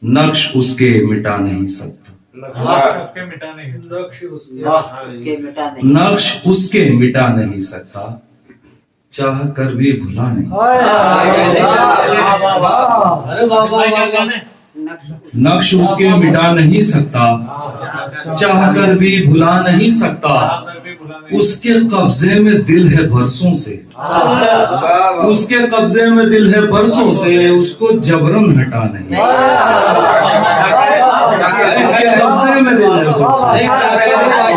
नक्श उसके मिटा नहीं सकता, नक्श उसके मिटा नहीं सकता, चाह कर भी भुला नहीं सकता। नक्श उसके मिटा नहीं सकता, चाह कर भी भुला नहीं सकता, उसके कब्जे में दिल है बरसों से, उसके कब्जे में दिल है बरसों से, उसको जबरन हटा नहीं, उसके कब्जे में दिल है बरसों से,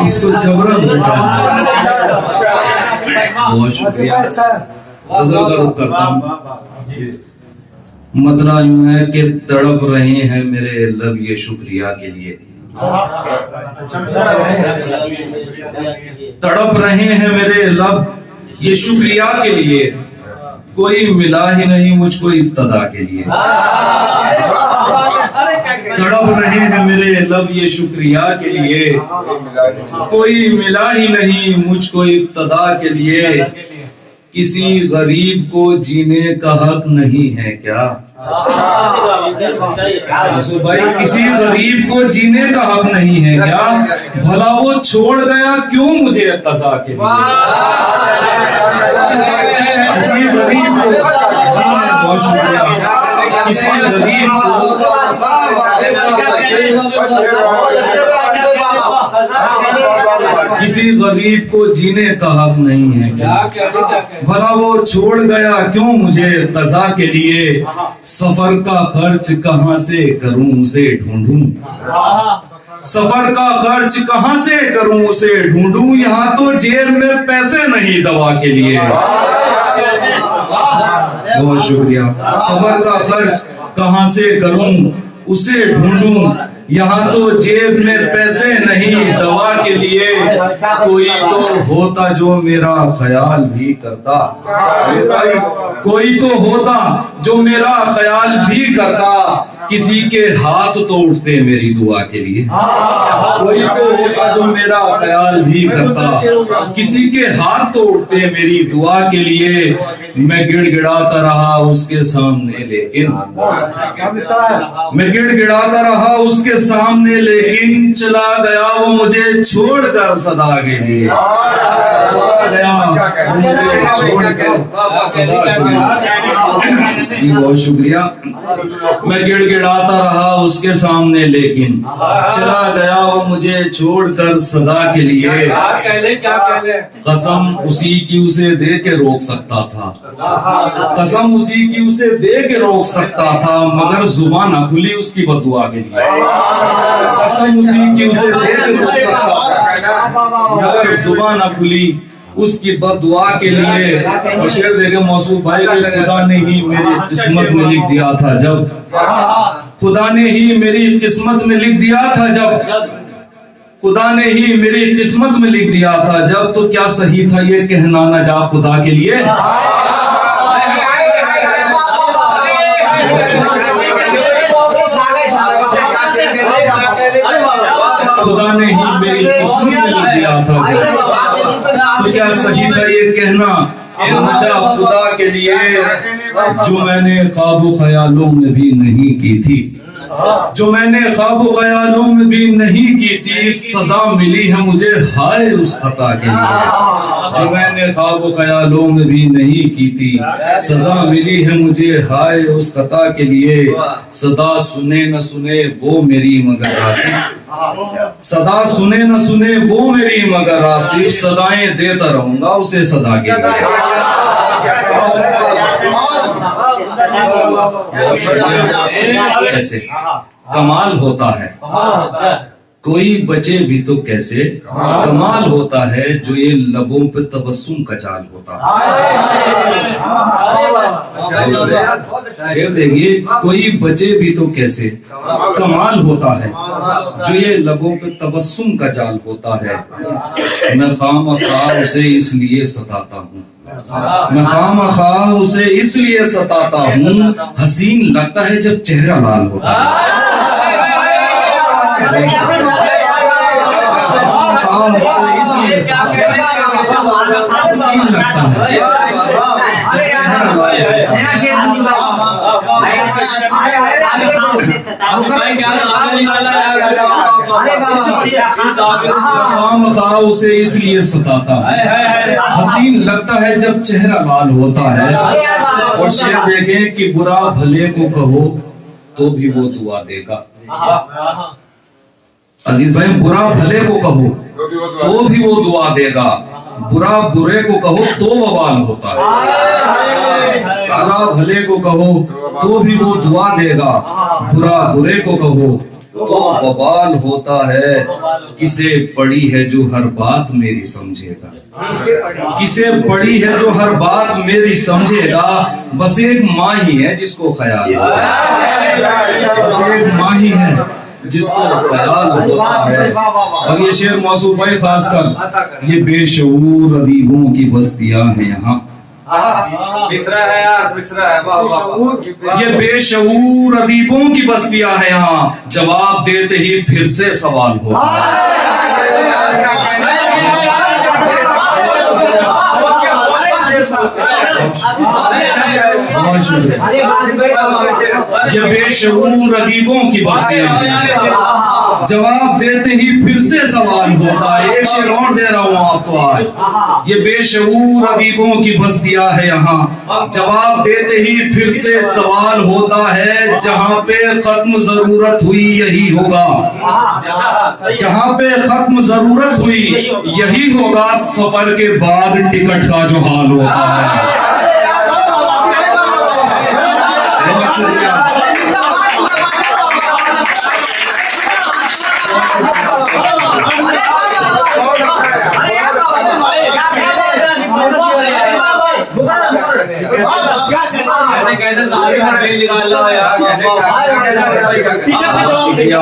उसको जबरन हटा नहीं। बहुत शुक्रिया। गजल का रुख करता हूँ। मतला यूं है कि तड़प रहे हैं मेरे लब ये शुक्रिया के लिए, तड़प रहे हैं मेरे लब ये शुक्रिया के लिए, कोई मिला ही नहीं मुझको इब्तदा के लिए। तड़प रहे हैं मेरे लब ये शुक्रिया के लिए, कोई मिला ही नहीं मुझको इब्तदा के लिए, किसी गरीब को जीने का हक नहीं है क्या? भाई किसी गरीब को जीने का हक नहीं है क्या? भला वो छोड़ गया क्यों मुझे कज़ा के लिए? किसी गरीब को बहुत शुक्रिया। किसी गरीब को किसी गरीब को जीने का हक नहीं है क्या? भला वो छोड़ गया क्यों मुझे कज़ा के लिए? सफर का खर्च कहां से करूं उसे ढूंढूं, सफर का खर्च कहां से करूं उसे ढूंढूं, यहाँ तो जेब में पैसे नहीं दवा के लिए। बहुत शुक्रिया। सफर का खर्च कहां से करूं उसे ढूंढूं, यहाँ तो जेब में पैसे नहीं दवा के लिए, कोई तो होता जो मेरा ख्याल भी करता, कोई तो होता जो मेरा ख्याल भी करता, किसी के हाथ तो उठते मेरी दुआ के लिए। कोई तो होता जो मेरा ख्याल भी करता, किसी के हाथ तो उठते मेरी दुआ के लिए, मैं गिड़गिड़ाता रहा उसके सामने लेकिन, मैं गिड़गिड़ाता रहा उसके सामने लेकिन, चला गया वो मुझे छोड़कर सदा के लिए, चला गया वो मुझे छोड़कर सदा के लिए। बहुत शुक्रिया। मैं गिड़गिड़ाता रहा उसके सामने लेकिन, चला गया वो मुझे छोड़कर सदा के लिए, कसम उसी की उसे दे के रोक सकता था, कसम उसी की उसे दे के रोक सकता था, मगर जुबान न खुली उसकी बददुआ के लिए। कसम उसी की उसे दे के रोक सकता था, मगर जुबान न खुली उसकी बददुआ के लिए। शेर देखे मौसूफ भाई के, खुदा ने ही मेरी किस्मत में लिख दिया था जब, खुदा ने ही मेरी किस्मत में लिख दिया था जब, खुदा ने ही मेरी किस्मत में लिख दिया था जब, तो क्या सही था ये कहना न जा खुदा के लिए। खुदा ने ही मेरी किस्मत में लिख दिया था, तो क्या सही था ये कहना जा खुदा के लिए, जो मैंने ख्वाबो ख्यालों में भी नहीं की थी, जो मैंने ख्वाबो ख्यालों में भी नहीं की थी, सजा मिली है मुझे हाय उस खता के लिए। जो मैंने ख्वाबो ख्यालों में भी नहीं की थी, सजा मिली है मुझे हाय उस खता के लिए। सदा सुने न सुने वो मेरी मगर आसिफ, सदा सुने न सुने वो मेरी मगर आसिफ, सदाएं देता रहूंगा उसे सदा के लिए। कैसे कमाल होता है, कोई बचे भी तो कैसे, कमाल होता है जो ये लबों पे तबस्सुम का जाल होता है। शेर देंगे, कोई बचे भी तो कैसे, कमाल होता है जो ये लबों पे तबस्सुम का जाल होता है। मैं खामखा उसे इसलिए सताता हूँ, मैं खामखा उसे इसलिए सताता हूँ, हसीन लगता है जब चेहरा लाल होता है। खामखा उसे इसलिए सताता हूँ। हसीन लगता है जब चेहरा लाल होता है। और शेर देखें कि बुरा भले को कहो तो भी वो दुआ देगा। अजीज भाई, बुरा भले को कहो तो भी वो दुआ देगा, बुरा बुरे को कहो तो बवाल होता है। बुरा भले को कहो तो भी वो दुआ देगा, बुरा बुरे को कहो तो बवाल होता है। किसे पड़ी है जो हर बात मेरी समझेगा, किसे पड़ी है जो हर बात मेरी समझेगा। बस एक माँ ही है जिसको ख्याल है, बस एक माँ ही है जिसको ख्याल होता है। और ये शेर मौसूफ भाई खासकर ये बेशऊर अदीबों की बस्तियां हैं यहाँ। मिसरा है यार, मिसरा है। ये बेशऊर अदीबों की बस्तियां हैं यहाँ, जवाब देते ही फिर से सवाल होता है। ये बेशऊर अदीबों की बस्तियां, जवाब देते ही फिर से सवाल होता है। एक शेर और दे रहा हूँ आपको आज। ये बेशऊर अदीबों की बस्तियां है यहाँ, जवाब देते ही फिर से सवाल होता है। जहाँ पे खत्म जरूरत हुई यही होगा, जहाँ पे खत्म जरूरत हुई यही होगा। सफर के बाद टिकट का जो हाल होता है। बहुत शुक्रिया।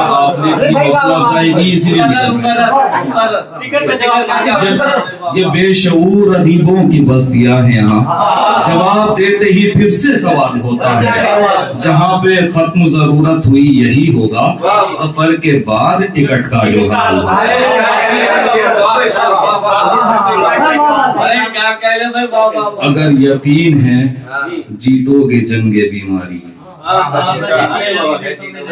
आपने हौसला अफजाई की, इसीलिए ये बेशऊर अदीबों की बस्तियां हैं यहाँ, जवाब देते ही फिर से सवाल होता है। जहाँ पे खत्म जरूरत हुई यही होगा, सफर के बाद टिकट का जो हाल है। अगर यकीन है जीतोगे जंगे बीमारी,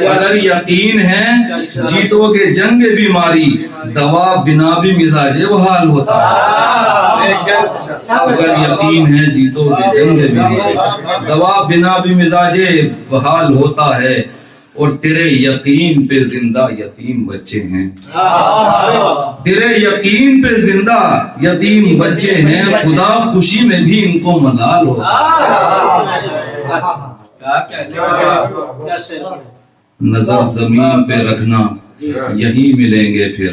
अगर यकीन है जीतोगे जंगे बीमारी, दवा बिना भी मिजाजे बहाल होता है। अगर यकीन है जीतोगे जंगे बीमारी, दवा बिना भी मिजाजे बहाल होता है। और तेरे यकीन पे जिंदा यतीम बच्चे हैं, तेरे यकीन पे जिंदा यतीम बच्चे हैं। खुदा खुशी में भी इनको मलाल होता है। नजर जमीन पे रखना यही मिलेंगे फिर,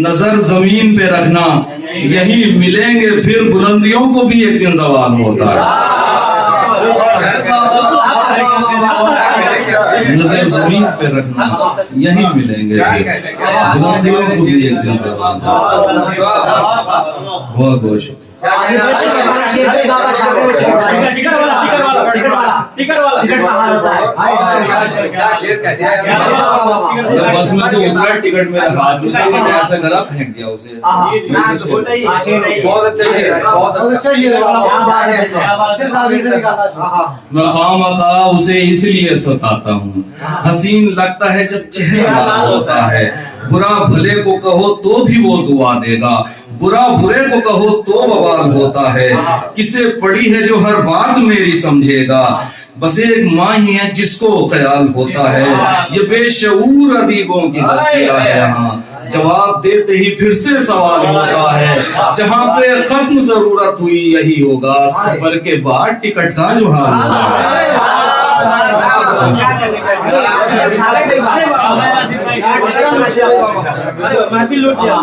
नजर जमीन पे रखना यही मिलेंगे फिर। बुलंदियों को भी एक दिन जवाल होता है। नजर जमीन पे रखना यही मिलेंगे फिर, बुलंदियों को भी एक दिन जवाल होता है। बहुत बहुत शुक्रिया। बस में से उतना टिकट में हाथ ऐसा करा, फेंक दिया उसे। बहुत अच्छा, बहुत अच्छा। मैं खामखा उसे इसलिए सताता हूँ। हसीन लगता है जब चेहरा लाल होता है। बुरा भले को कहो तो भी वो दुआ देगा, बुरा बुरे को कहो तो बवाल होता है। किसे पड़ी है जो हर बात मेरी समझेगा, बस एक माँ ही है जिसको ख्याल होता है। ये बेशऊर अदीबों की बस्तियां है यहाँ, जवाब देते ही फिर से सवाल होता है। जहाँ पे खत्म जरूरत हुई यही होगा, सफर के बाद टिकट का जो हाल होगा। महफिल लूट दिया।